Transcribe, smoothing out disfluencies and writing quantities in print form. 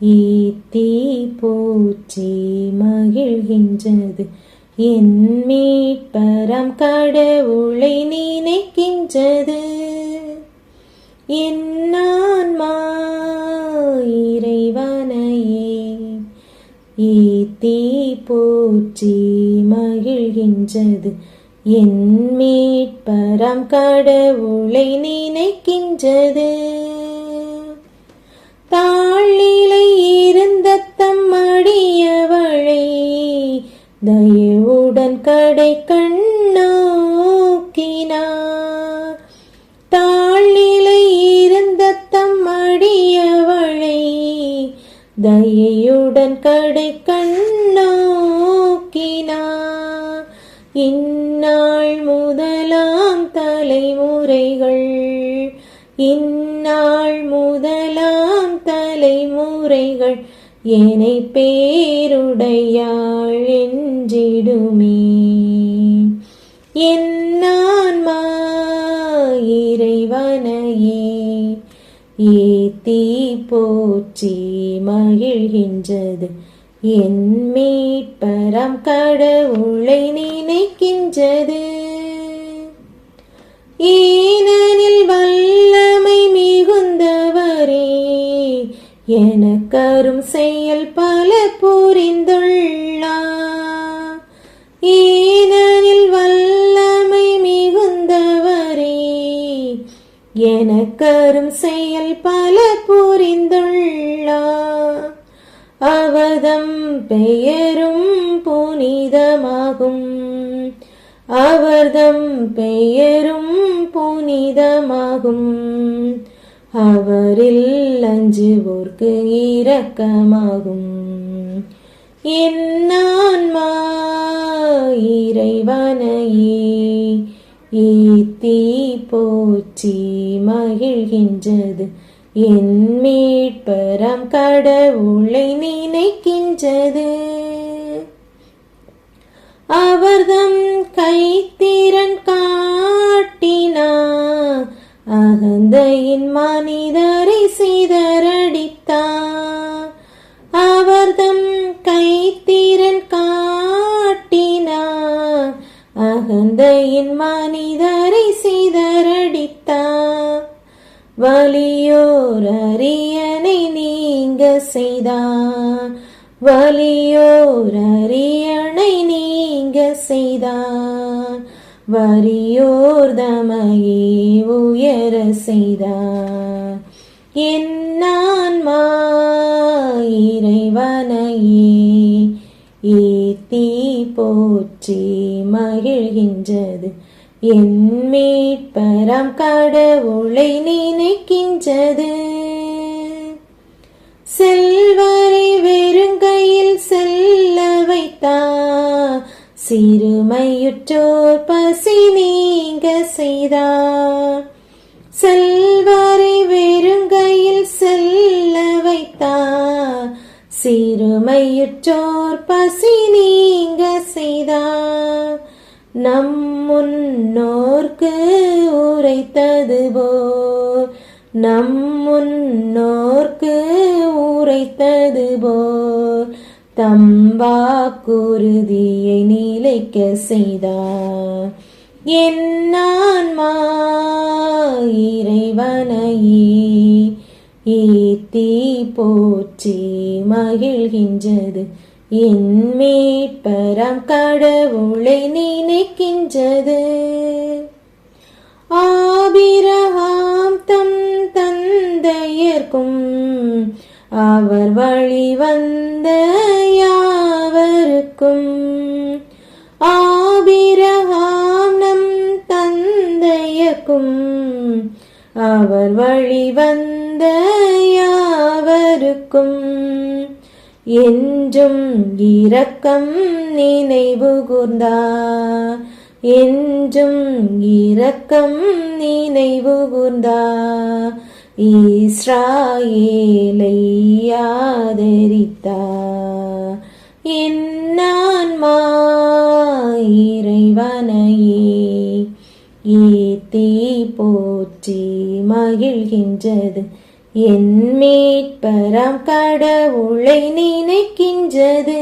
ஈத்தி போற்றி மகிழ்கின்றது என் மீட்பராம் கடவுளை நினைக்கின்றது என் ஆன்மா இறைவனையே ஈத்தி போற்றி மகிழ்கின்றது என் மீட்பராம் கடவுளை நினைக்கின்றது தாழ்நிலை இருந்த தம் அடியவளை தயவுடன் கடை கண்ணோக்கினார் தாழ்நிலை இருந்த தம் அடியவளை தயையுடன் கடை கண்ணோக்கினார் இந்நாள் முதலாம் தலைமுறைகள் இந்நாள் முதலாம் தலைமுறைகள் என்னை பேருடையாள் என்றிடுமே என் ஆன்மா இறைவனையே ஏத்தி போற்றி மகிழ்கின்றது என் மீட்பராம் கடவுளை நினைக்கின்றது ஏனெனில் வல்லமை மிகுந்தவரே எனக்கரும் செயல் பல புரிந்துள்ளார் ஏனெனில் வல்லமை மிகுந்தவரே எனக்கரும் செயல் பல புரிந்துள்ளார் அவதம் பெயரும் புனிதமாகும் அவர்தம் பெயரும் புனிதமாகும் அவரில் அஞ்சுவோர்க்கு இரக்கமாகும் என் ஆன்மா இறைவனையே ஏத்தி போற்றி மகிழ்கின்றது என் மீட்பராம் கடவுளை நினைக்கின்றது அவர்தம் கைத்திறன் காட்டினார் அகந்தையின் மனிதரை சிதறடித்தார் அவர்தம் கைத்திறன் காட்டினார் அகந்தையின் மனிதரை சிதறடித்தார் வலியோர் அரியணை நீங்க செய்தார் வலியோர் அரியணை நீங்க செய்தார் வறியோர் தமையே உயர செய்தார் என் ஆன்மா இறைவனையே ஏத்தி போற்றி மகிழ்கின்றது என் மீட்பராம் கடவுளை நினைக்கின்றது செல்வரை வெறுங்கையில் செல்ல வைத்தார் சிறுமையுற்றோர் பசி நீங்க செய்தார் செல்வரை வெறுங்கையில் செல்ல வைத்தார் சிறுமையுற்றோர் பசி நீங்க செய்தார் நம் முன்னோர்க்கு உரைத்தது போல் நம் முன்னோர்க்கு உரைத்தது போல் தம் வாக்குறுதியை நிலைக்க செய்தார் என் ஆன்மா இறைவனையே ஏத்தி போற்றி மகிழ்கின்றது என் மீட்பராம் கடவுளை நினைக்கின்றது ஆபிரகாம் தம் தந்தையர்க்கும் அவர் வழி வந்த யாவருக்கும் ஆபிரகாம் நம் தந்தையர்க்கும் அவர் வழி வந்த யாவருக்கும் என்றும் இரக்கம் நினைவு கூர்ந்தார் என்றும் இரக்கம் நினைவு கூர்ந்தார் இஸ்ராயேலை ஆதரித்தார் என் ஆன்மா இறைவனையே ஏத்தி போற்றி மகிழ்கின்றது என் மீட்பராம் கடவுளை நினைக்கின்றது.